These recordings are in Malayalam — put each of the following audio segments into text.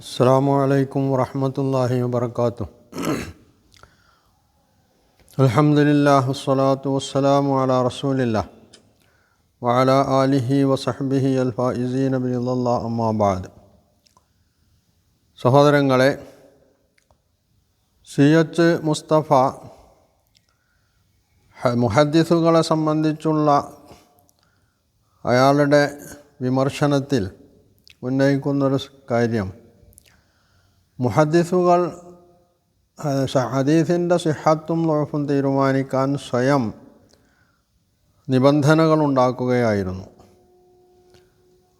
അസ്സലാമു അലൈക്കും വറഹ്മത്തുള്ളാഹി വബറകാതുഹു. അൽഹംദുലില്ലാഹി വസ്സലാത്തു വസ്സലാമു അലാ റസൂലില്ലാഹ് വഅലാ ആലിഹി വസഹ്ബിഹി അൽ ഫായിസീന ബിറിളല്ലാഹി അമ്മാ ബഅദ്. സഹോദരങ്ങളെ, സി.എച്ച്. മുസ്തഫ മുഹദ്ദിസുകളെ സംബന്ധിച്ചുള്ള അയാളുടെ വിമർശനത്തിൽ ഉന്നയിക്കുന്നൊരു കാര്യം, മുഹദ്ദിസുകൾ ഹദീസിൻ്റെ സിഹത്തും ളഅഫും തീരുമാനിക്കാൻ സ്വയം നിബന്ധനകൾ ഉണ്ടാക്കുകയായിരുന്നു.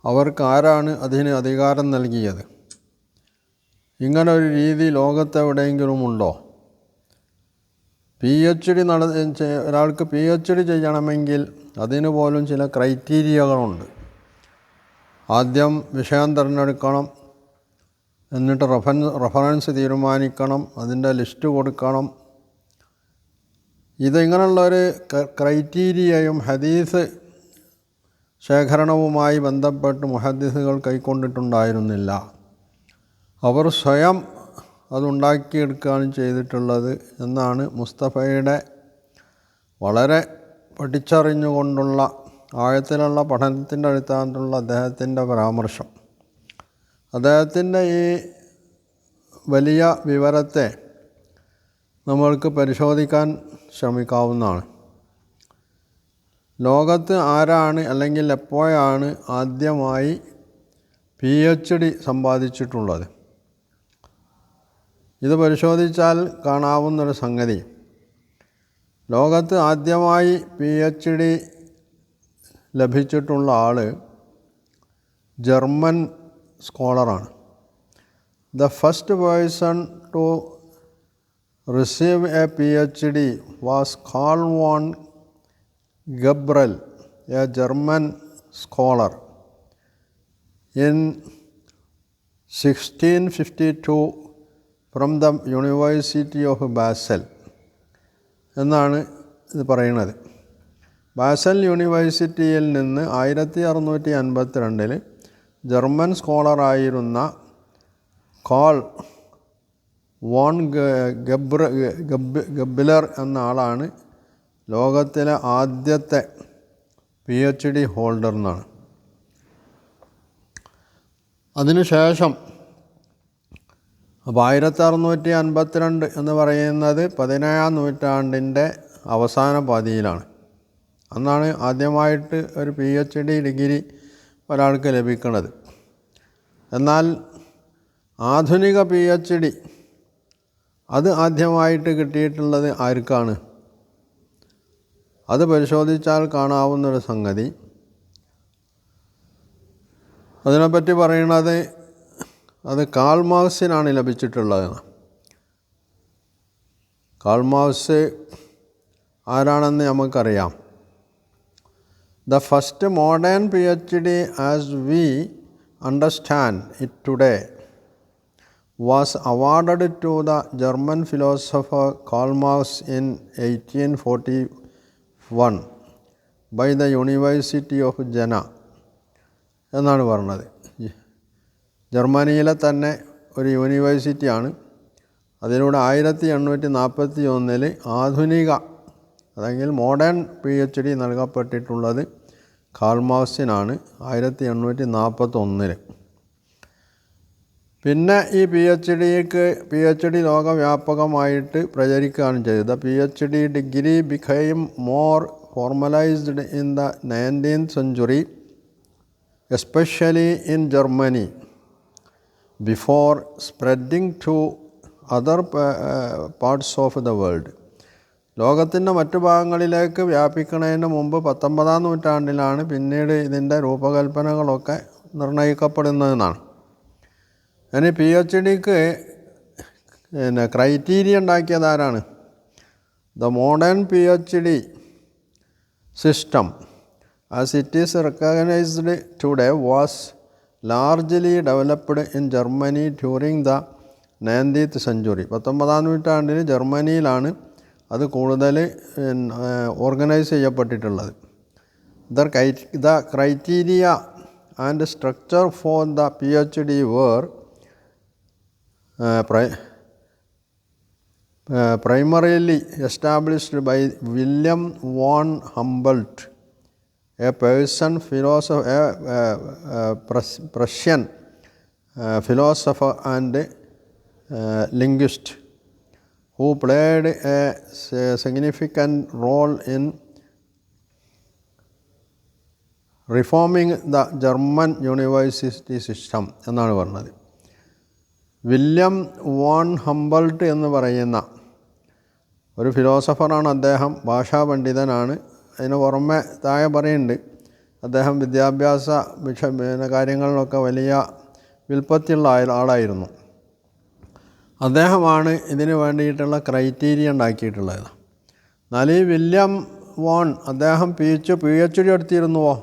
അവർക്ക് ആരാണ് അതിന് അധികാരം നൽകിയത്? ഇങ്ങനൊരു രീതി ലോകത്തെവിടെയെങ്കിലും ഉണ്ടോ? ഒരാൾക്ക് PhD ചെയ്യണമെങ്കിൽ അതിന് പോലും ചില ക്രൈറ്റീരിയകളുണ്ട്. ആദ്യം വിഷയം തിരഞ്ഞെടുക്കണം, എന്നിട്ട് റഫറൻസ് തീരുമാനിക്കണം, അതിൻ്റെ ലിസ്റ്റ് കൊടുക്കണം. ഇതിങ്ങനെയുള്ളൊരു ക്രൈറ്റീരിയയും ഹദീസ് ശേഖരണവുമായി ബന്ധപ്പെട്ട് മുഹദ്ദിസുകൾ കൈക്കൊണ്ടിട്ടുണ്ടായിരുന്നില്ല. അവർ സ്വയം അതുണ്ടാക്കിയെടുക്കുകയാണ് ചെയ്തിട്ടുള്ളത് എന്നാണ് മുസ്തഫയുടെ വളരെ പഠിച്ചറിഞ്ഞുകൊണ്ടുള്ള ആഴത്തിലുള്ള പഠനത്തിൻ്റെ അടിസ്ഥാനത്തിലുള്ള അദ്ദേഹത്തിൻ്റെ പരാമർശം. അദ്ദേഹത്തിൻ്റെ ഈ വലിയ വിവരത്തെ നമ്മൾക്ക് പരിശോധിക്കാൻ ശ്രമിക്കാവുന്നതാണ്. ലോകത്ത് ആരാണ് അല്ലെങ്കിൽ എപ്പോഴാണ് ആദ്യമായി PhD സമ്പാദിച്ചിട്ടുള്ളത്? ഇത് പരിശോധിച്ചാൽ കാണാവുന്നൊരു സംഗതി, ലോകത്ത് ആദ്യമായി PhD ലഭിച്ചിട്ടുള്ള ആൾ ജർമ്മൻ സ്കോളറാണ്. The first person to receive a PhD was Karl von Gabrel, a German scholar, in 1652 from the university of Basel എന്നാണ് ഇത് പറയുന്നത്. ബാസൽ യൂണിവേഴ്സിറ്റിയിൽ നിന്ന് 1652 ജർമ്മൻ സ്കോളറായിരുന്ന കാൾ വോൺ ഗബ്ലർ എന്ന ആളാണ് ലോകത്തിലെ ആദ്യത്തെ PhD ഹോൾഡർ എന്നാണ്. അതിനുശേഷം അപ്പോൾ 1652 എന്ന് പറയുന്നത് 17-ാം നൂറ്റാണ്ടിൻ്റെ അവസാന പാതിയിലാണ്. അന്നാണ് ആദ്യമായിട്ട് ഒരു PhD ഡിഗ്രി ഒരാൾക്ക് ലഭിക്കുന്നത്. എന്നാൽ ആധുനിക PhD അത് ആദ്യമായിട്ട് കിട്ടിയിട്ടുള്ളത് ആർക്കാണ്? അത് പരിശോധിച്ചാൽ കാണാവുന്നൊരു സംഗതി, അതിനെപ്പറ്റി പറയുന്നത് അത് കാൾ മാർക്സിനാണ് ലഭിച്ചിട്ടുള്ളത്. കാൾ മാർക്സ് ആരാണെന്ന് നമുക്കറിയാം. The first modern PhD as we understand it today was awarded to the German philosopher Karl Marx in 1841 by the University of Jena എന്നാണ് പറഞ്ഞത്. ജർമ്മനിയിലെ തന്നെ ഒരു യൂണിവേഴ്സിറ്റിയാണ്. അതിലൂടെ 1841 ആധുനിക അല്ലെങ്കിൽ മോഡേൺ PhD നൽകപ്പെട്ടിട്ടുള്ളത് കാൾ മാർക്സിനാണ് 1841. പിന്നെ ഈ PhD ലോകവ്യാപകമായിട്ട് പ്രചരിക്കുകയാണ് ചെയ്തത്. PhD degree became more formalized in the 19th century, especially in Germany, before spreading to other parts of the world. ലോകത്തിൻ്റെ മറ്റു ഭാഗങ്ങളിലേക്ക് വ്യാപിക്കുന്നതിന് മുമ്പ് 19-ാം നൂറ്റാണ്ടിലാണ് പിന്നീട് ഇതിൻ്റെ രൂപകൽപ്പനകളൊക്കെ നിർണ്ണയിക്കപ്പെടുന്നതെന്നാണ്. അതിന് PhDക്ക് ക്രൈറ്റീരിയ ഉണ്ടാക്കിയത് ആരാണ്? The modern PhD system as it is recognised today was largely developed in Germany during the 19th century. 19-ാം നൂറ്റാണ്ടിൽ ജർമ്മനിയിലാണ് അത് കൂടുതൽ ഓർഗനൈസ് ചെയ്യപ്പെട്ടിട്ടുള്ളത്. The criteria and structure for the PhD were primarily established by William von Humboldt, a Persian philosopher, Prussian philosopher and linguist who played a significant role in reforming the German university system എന്നാണ് പറഞ്ഞത്. വില്യം വോൺ ഹംബൾട്ട് എന്ന് പറയുന്ന ഒരു ഫിലോസഫറാണ് അദ്ദേഹം. ഭാഷാ പണ്ഡിതനാണ്. അതിന് പുറമെ താഴെ പറയുന്നുണ്ട് അദ്ദേഹം വിദ്യാഭ്യാസ കാര്യങ്ങളിലൊക്കെ വലിയ വിൽപ്പത്തിയുള്ള ആളായിരുന്നു. അദ്ദേഹമാണ് ഇതിന് വേണ്ടിയിട്ടുള്ള ക്രൈറ്റീരിയ ഉണ്ടാക്കിയിട്ടുള്ളത്. എന്നാൽ ഈ വില്യം വോൺ അദ്ദേഹം PhD എടുത്തിരുന്നുവോ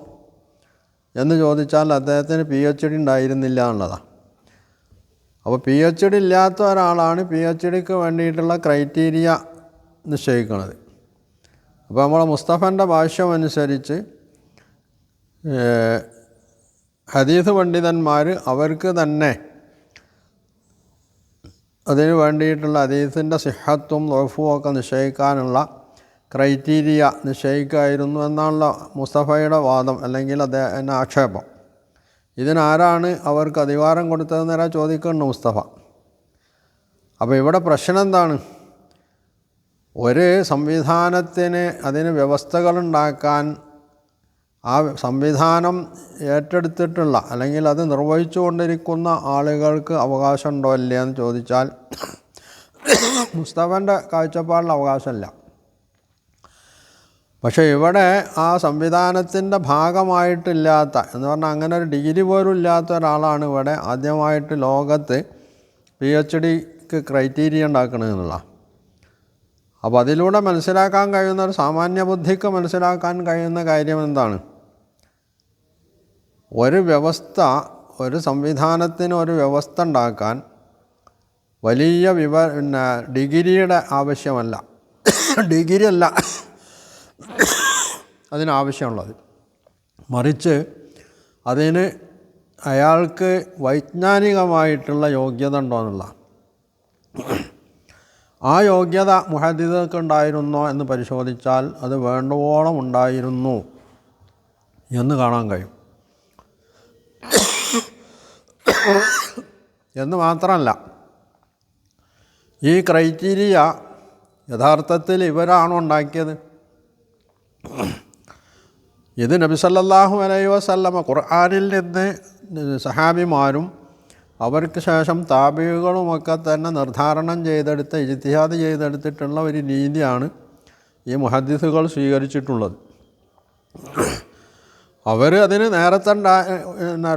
എന്ന് ചോദിച്ചാൽ അദ്ദേഹത്തിന് PhD ഉണ്ടായിരുന്നില്ല എന്നുള്ളതാണ്. അപ്പോൾ PhD ഇല്ലാത്ത ഒരാളാണ് PhDക്ക് വേണ്ടിയിട്ടുള്ള ക്രൈറ്റീരിയ നിശ്ചയിക്കുന്നത്. അപ്പോൾ നമ്മളെ മുസ്തഫൻ്റെ ഭാഷ്യം അനുസരിച്ച് ഹദീസ് പണ്ഡിതന്മാർ അവർക്ക് തന്നെ അതിന് വേണ്ടിയിട്ടുള്ള ഹദീസിൻ്റെ സിഹത്തും ദഅഫും ഒക്കെ നിശ്ചയിക്കാനുള്ള ക്രൈറ്റീരിയ നിശ്ചയിക്കുമായിരുന്നു എന്നാണല്ലോ മുസ്തഫയുടെ വാദം, അല്ലെങ്കിൽ അദ്ദേഹത്തിൻ്റെ ആക്ഷേപം. ഇതിനാരാണ് അവർക്ക് അധികാരം കൊടുത്തതെന്നേരാ ചോദിക്കുന്നു മുസ്തഫ. അപ്പോൾ ഇവിടെ പ്രശ്നം എന്താണ്? ഒരു സംവിധാനത്തിന് അതിന് വ്യവസ്ഥകളുണ്ടാക്കാൻ ആ സംവിധാനം ഏറ്റെടുത്തിട്ടുള്ള അല്ലെങ്കിൽ അത് നിർവഹിച്ചു കൊണ്ടിരിക്കുന്ന ആളുകൾക്ക് അവകാശമുണ്ടോ ഇല്ല എന്ന് ചോദിച്ചാൽ മുസ്തഫൻ്റെ കാഴ്ചപ്പാടിൽ അവകാശമില്ല. പക്ഷേ ഇവിടെ ആ സംവിധാനത്തിൻ്റെ ഭാഗമായിട്ടില്ലാത്ത എന്ന് പറഞ്ഞാൽ അങ്ങനെ ഒരു ഡിഗ്രി പോലും ഇല്ലാത്ത ഒരാളാണ് ഇവിടെ ആദ്യമായിട്ട് ലോകത്ത് PhDക്ക് ക്രൈറ്റീരിയ ഉണ്ടാക്കണമെന്നുള്ള. അപ്പോൾ അതിലൂടെ മനസ്സിലാക്കാൻ കഴിയുന്ന ഒരു സാമാന്യ ബുദ്ധിക്ക് മനസ്സിലാക്കാൻ കഴിയുന്ന കാര്യം എന്താണ്? ഒരു വ്യവസ്ഥ, ഒരു സംവിധാനത്തിന് ഒരു വ്യവസ്ഥ ഉണ്ടാക്കാൻ വലിയ ഡിഗ്രിയുടെ ആവശ്യമല്ല, ഡിഗ്രി അല്ല അതിനാവശ്യമുള്ളത്. മറിച്ച് അതിന് അയാൾക്ക് വൈജ്ഞാനികമായിട്ടുള്ള യോഗ്യത ഉണ്ടോ എന്നുള്ള. ആ യോഗ്യത മുഹദ്ദിഥുകൾക്ക് ഉണ്ടായിരുന്നോ എന്ന് പരിശോധിച്ചാൽ അത് വേണ്ടവോളം ഉണ്ടായിരുന്നു എന്ന് കാണാൻ കഴിയും. എന്ന് മാത്രമല്ല, ഈ ക്രൈറ്റീരിയ യഥാർത്ഥത്തിൽ ഇവരാണോ ഉണ്ടാക്കിയത്? ഇത് നബി സല്ലല്ലാഹു അലൈഹി വസല്ലമ ഖുർആനിൽ നിന്ന് സഹാബിമാരും അവർക്ക് ശേഷം താബിഈകളുമൊക്കെ തന്നെ നിർദ്ധാരണം ചെയ്തെടുത്ത ഇജ്തിഹാദ് ചെയ്തെടുത്തിട്ടുള്ള ഒരു രീതിയാണ് ഈ മുഹദ്ദിസുകൾ സ്വീകരിച്ചിട്ടുള്ളത്. അവർ അതിന് നേരത്തെ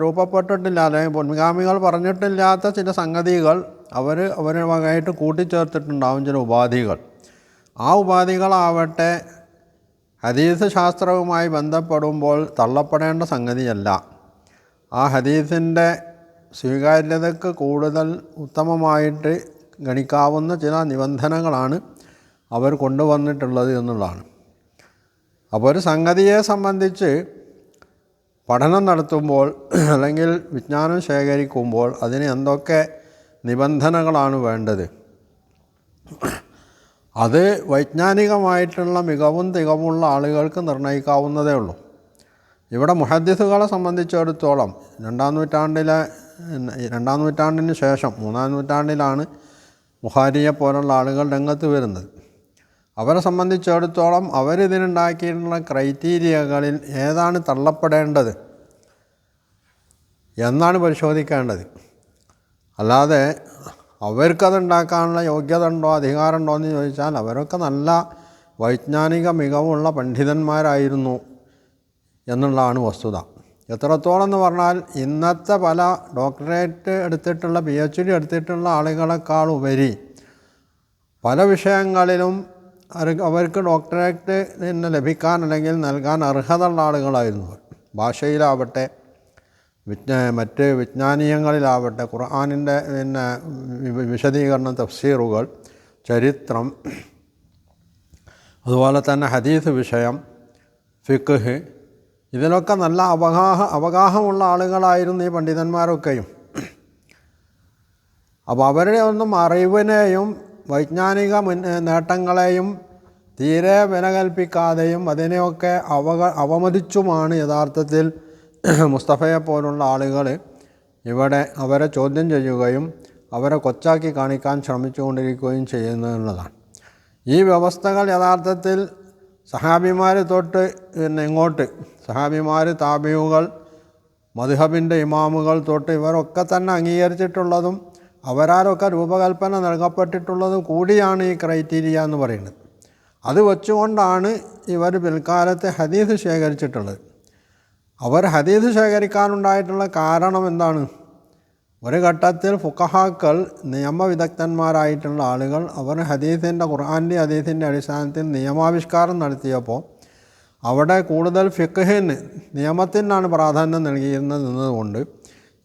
രൂപപ്പെട്ടിട്ടില്ല, അല്ലെങ്കിൽ മുൻഗാമികൾ പറഞ്ഞിട്ടില്ലാത്ത ചില സംഗതികൾ അവരുടെ വകയായിട്ട് കൂട്ടിച്ചേർത്തിട്ടുണ്ടാവും, ചില ഉപാധികൾ. ആ ഉപാധികളാവട്ടെ ഹദീസ് ശാസ്ത്രവുമായി ബന്ധപ്പെടുമ്പോൾ തള്ളപ്പെടേണ്ട സംഗതിയല്ല. ആ ഹദീസിൻ്റെ സ്വീകാര്യതയ്ക്ക് കൂടുതൽ ഉത്തമമായിട്ട് ഗണിക്കാവുന്ന ചില നിബന്ധനകളാണ് അവർ കൊണ്ടുവന്നിട്ടുള്ളത് എന്നുള്ളതാണ്. അപ്പോൾ ഒരു സംഗതിയെ സംബന്ധിച്ച് പഠനം നടത്തുമ്പോൾ അല്ലെങ്കിൽ വിജ്ഞാനം ശേഖരിക്കുമ്പോൾ അതിന് എന്തൊക്കെ നിബന്ധനകളാണ് വേണ്ടത്, അത് വൈജ്ഞാനികമായിട്ടുള്ള മികവും തികവുമുള്ള ആളുകൾക്ക് നിർണ്ണയിക്കാവുന്നതേ ഉള്ളൂ. ഇവിടെ മുഹദ്ദിസുകളെ സംബന്ധിച്ചിടത്തോളം രണ്ടാം നൂറ്റാണ്ടിന് ശേഷം 3-ാം നൂറ്റാണ്ടിലാണ് ബുഖാരിയെ പോലുള്ള ആളുകൾ രംഗത്ത് വരുന്നത്. അവരെ സംബന്ധിച്ചിടത്തോളം അവരിതിനുണ്ടാക്കിയിട്ടുള്ള ക്രൈറ്റീരിയകളിൽ ഏതാണ് തള്ളപ്പെടേണ്ടത് എന്നാണ് പരിശോധിക്കേണ്ടത്. അല്ലാതെ അവർക്കതുണ്ടാക്കാനുള്ള യോഗ്യത ഉണ്ടോ അധികാരമുണ്ടോ എന്ന് ചോദിച്ചാൽ അവരൊക്കെ നല്ല വൈജ്ഞാനിക മികവുള്ള പണ്ഡിതന്മാരായിരുന്നു എന്നുള്ളതാണ് വസ്തുത. എത്രത്തോളം എന്ന് പറഞ്ഞാൽ ഇന്നത്തെ പല ഡോക്ടറേറ്റ് എടുത്തിട്ടുള്ള PhD എടുത്തിട്ടുള്ള ആളുകളെക്കാൾ ഉപരി പല വിഷയങ്ങളിലും അവർക്ക് ഡോക്ടറേറ്റ് ലഭിക്കാൻ അല്ലെങ്കിൽ നൽകാൻ അർഹതയുള്ള ആളുകളായിരുന്നു. ഭാഷയിലാവട്ടെ മറ്റ് വിജ്ഞാനീയങ്ങളിലാവട്ടെ, ഖുർആനിൻ്റെ വിശദീകരണം, തഫ്സീറുകൾ, ചരിത്രം, അതുപോലെ തന്നെ ഹദീസ് വിഷയം, ഫിഖ്, ഇതിലൊക്കെ നല്ല അവഗാഹമുള്ള ആളുകളായിരുന്നു ഈ പണ്ഡിതന്മാരൊക്കെയും. അപ്പോൾ അവരുടെ ഒന്നും അറിവിനെയും വൈജ്ഞാനിക നേട്ടങ്ങളെയും തീരെ വില കൽപ്പിക്കാതെയും അതിനെയൊക്കെ അവമതിച്ചുമാണ് യഥാർത്ഥത്തിൽ മുസ്തഫയെ പോലുള്ള ആളുകൾ ഇവിടെ അവരെ ചോദ്യം ചെയ്യുകയും അവരെ കൊച്ചാക്കി കാണിക്കാൻ ശ്രമിച്ചുകൊണ്ടിരിക്കുകയും ചെയ്യുന്നതാണ്. ഈ വ്യവസ്ഥകൾ യഥാർത്ഥത്തിൽ സഹാബിമാർ തൊട്ട് ഇങ്ങോട്ട് സഹാബിമാർ, താബിയുകൾ, മദ്ഹബിൻ്റെ ഇമാമുകൾ തൊട്ട് ഇവരൊക്കെ തന്നെ അംഗീകരിച്ചിട്ടുള്ളതും അവരാരൊക്കെ രൂപകൽപ്പന നൽകപ്പെട്ടിട്ടുള്ളതും കൂടിയാണ് ഈ ക്രൈറ്റീരിയ എന്ന് പറയുന്നത്. അത് വെച്ചുകൊണ്ടാണ് ഇവർ പിൽക്കാലത്ത് ഹദീസ് ശേഖരിച്ചിട്ടുള്ളത്. അവർ ഹദീസ് ശേഖരിക്കാനുണ്ടായിട്ടുള്ള കാരണം എന്താണ്? ഒരു ഘട്ടത്തിൽ ഫുഖഹാക്കൾ, നിയമവിദഗ്ധന്മാരായിട്ടുള്ള ആളുകൾ, അവർ ഹദീസിൻ്റെ, ഖുർആൻ്റെ ഹദീസിൻ്റെ അടിസ്ഥാനത്തിൽ നിയമാവിഷ്കാരം നടത്തിയപ്പോൾ അവിടെ കൂടുതൽ ഫിഖ്ഹിന്, നിയമത്തിനാണ് പ്രാധാന്യം നൽകിയിരുന്നതുകൊണ്ട്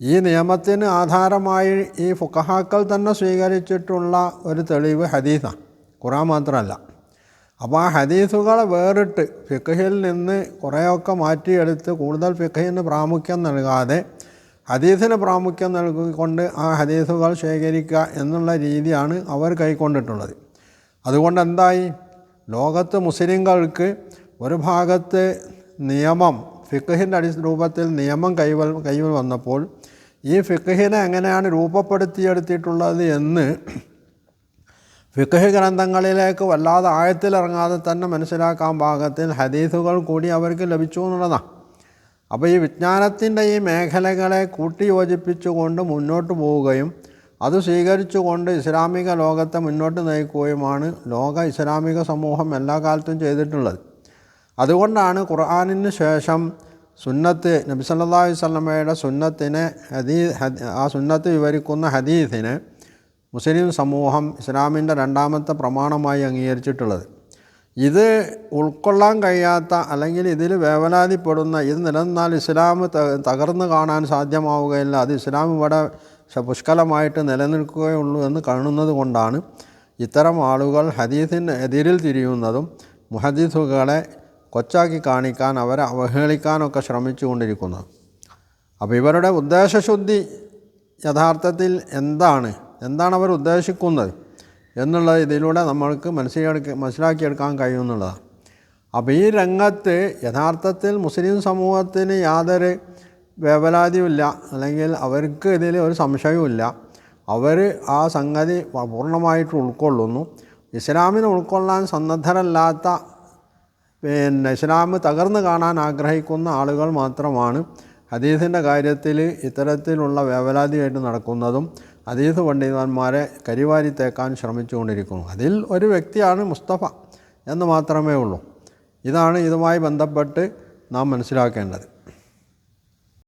ഈ നിയമത്തിന് ആധാരമായി ഈ ഫുഖഹാക്കൾ തന്നെ സ്വീകരിച്ചിട്ടുള്ള ഒരു തെളിവ് ഹദീസാണ്, ഖുർആൻ മാത്രമല്ല. അപ്പോൾ ആ ഹദീസുകളെ വേറിട്ട് ഫിഖ്ഹിൽ നിന്ന് കുറേയൊക്കെ മാറ്റിയെടുത്ത് കൂടുതൽ ഫിഖ്ഹിന് പ്രാമുഖ്യം നൽകാതെ ഹദീസിന് പ്രാമുഖ്യം നൽകിക്കൊണ്ട് ആ ഹദീസുകൾ ശേഖരിക്കുക എന്നുള്ള രീതിയാണ് അവർ കൈക്കൊണ്ടിട്ടുള്ളത്. അതുകൊണ്ട് എന്തായി? ലോകത്ത് മുസ്ലിങ്ങൾക്ക് ഒരു ഭാഗത്ത് നിയമം, ഫിഖ്ഹിൻ്റെ രൂപത്തിൽ നിയമം കൈവൽ വന്നപ്പോൾ ഈ ഫിഖ്ഹിനെ എങ്ങനെയാണ് രൂപപ്പെടുത്തിയെടുത്തിട്ടുള്ളത് എന്ന് ഫിഖ്ഹ് ഗ്രന്ഥങ്ങളിലേക്ക് വല്ലാതെ ആഴത്തിലിറങ്ങാതെ തന്നെ മനസ്സിലാക്കാൻ പാകത്തിൽ ഹദീസുകൾ കൂടി അവർക്ക് ലഭിച്ചു എന്നുള്ളതാണ്. അപ്പോൾ ഈ വിജ്ഞാനത്തിൻ്റെ ഈ മേഖലകളെ കൂട്ടിയോജിപ്പിച്ചുകൊണ്ട് മുന്നോട്ട് പോവുകയും അത് സ്വീകരിച്ചുകൊണ്ട് ഇസ്ലാമിക ലോകത്തെ മുന്നോട്ട് നയിക്കുകയുമാണ് ലോക ഇസ്ലാമിക സമൂഹം എല്ലാ കാലത്തും ചെയ്തിട്ടുള്ളത്. അതുകൊണ്ടാണ് ഖുർആനിന് ശേഷം സുന്നത്ത്, നബി സല്ലല്ലാഹു അലൈഹി വസല്ലമയുടെ സുന്നത്തിനെ, ആ സുന്നത്ത് വിവരിക്കുന്ന ഹദീസിനെ മുസ്ലിം സമൂഹം ഇസ്ലാമിൻ്റെ രണ്ടാമത്തെ പ്രമാണമായി അംഗീകരിച്ചിട്ടുള്ളത്. ഇത് ഉൾക്കൊള്ളാൻ കഴിയാത്ത, അല്ലെങ്കിൽ ഇതിൽ വേവലാതിപ്പെടുന്ന, ഇത് നിലനിന്നാൽ ഇസ്ലാം തകർന്നു കാണാൻ സാധ്യമാവുകയില്ല, അത് ഇസ്ലാം ഇവിടെ പുഷ്കലമായിട്ട് നിലനിൽക്കുകയുള്ളൂ എന്ന് കാണുന്നത് കൊണ്ടാണ് ഇത്തരം ആളുകൾ ഹദീസിന് എതിരിൽ തിരിയുന്നതും മുഹദ്ദിസുകളെ കൊച്ചാക്കി കാണിക്കാൻ, അവരെ അവഹേളിക്കാനൊക്കെ ശ്രമിച്ചുകൊണ്ടിരിക്കുന്നത്. അപ്പോൾ ഇവരുടെ ഉദ്ദേശശുദ്ധി യഥാർത്ഥത്തിൽ എന്താണ് അവർ ഉദ്ദേശിക്കുന്നത് എന്നുള്ളത് ഇതിലൂടെ നമ്മൾക്ക് മനസ്സിലാക്കിയെടുക്കാൻ കഴിയുമെന്നുള്ളതാണ്. അപ്പോൾ ഈ രംഗത്ത് യഥാർത്ഥത്തിൽ മുസ്ലിം സമൂഹത്തിന് യാതൊരു വേവലാതിയുമില്ല, അല്ലെങ്കിൽ അവർക്ക് ഇതിൽ ഒരു സംശയവുമില്ല. അവർ ആ സംഗതി പൂർണ്ണമായിട്ട് ഉൾക്കൊള്ളുന്നു. ഇസ്ലാമിനെ ഉൾക്കൊള്ളാൻ സന്നദ്ധരല്ലാത്ത, ഇസ്ലാം തകർന്നു കാണാൻ ആഗ്രഹിക്കുന്ന ആളുകൾ മാത്രമാണ് ഹദീസിൻ്റെ കാര്യത്തിൽ ഇത്തരത്തിലുള്ള വേവലാതിയായിട്ട് നടക്കുന്നതും ഹദീസ് പണ്ഡിതന്മാരെ കരിവാരി തേക്കാൻ ശ്രമിച്ചുകൊണ്ടിരിക്കുന്നു. അതിൽ ഒരു വ്യക്തിയാണ് മുസ്തഫ എന്ന് മാത്രമേ ഉള്ളൂ. ഇതാണ് ഇതുമായി ബന്ധപ്പെട്ട് നാം മനസ്സിലാക്കേണ്ടത്.